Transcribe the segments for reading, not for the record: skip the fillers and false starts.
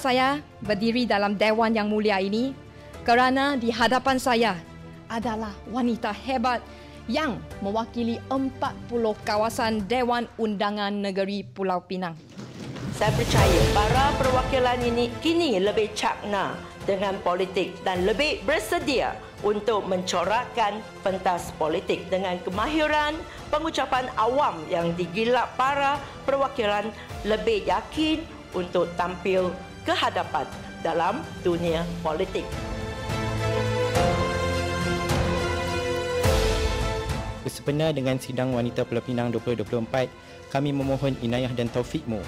saya berdiri dalam Dewan yang mulia ini kerana di hadapan saya adalah wanita hebat yang mewakili 40 kawasan Dewan Undangan Negeri Pulau Pinang. Saya percaya para perwakilan ini kini lebih cakna dengan politik dan lebih bersedia untuk mencorakkan pentas politik dengan kemahiran pengucapan awam yang digilap para perwakilan lebih yakin untuk tampil ke hadapan dalam dunia politik. Bersempena dengan Sidang Wanita Pulau Pinang 2024, kami memohon inayah dan taufikmu.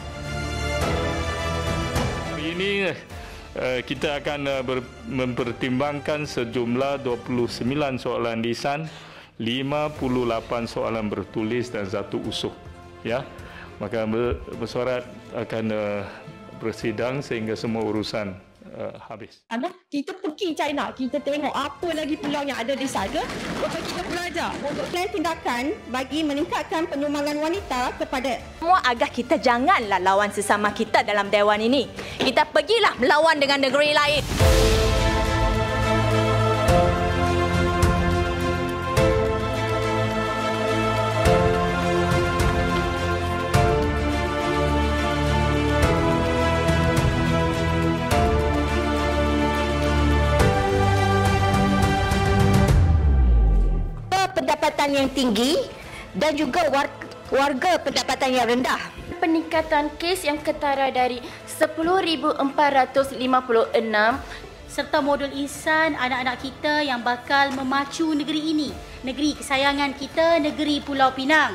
Hari ini kita akan mempertimbangkan sejumlah 29 soalan lisan, 58 soalan bertulis dan 1 usuh. Ya, maka bersuara akan bersidang sehingga semua urusan habis. Kita pergi China, kita tengok apa lagi peluang yang ada di sana untuk kita belajar untuk plan tindakan bagi meningkatkan penyumbangan wanita kepada Semua agar kita janganlah lawan sesama kita dalam dewan ini. Kita pergilah melawan dengan negeri lain. Pendapatan yang tinggi dan juga warga pendapatan yang rendah. Peningkatan kes yang ketara dari 10,456 serta modul insan anak-anak kita yang bakal memacu negeri ini, negeri kesayangan kita, negeri Pulau Pinang.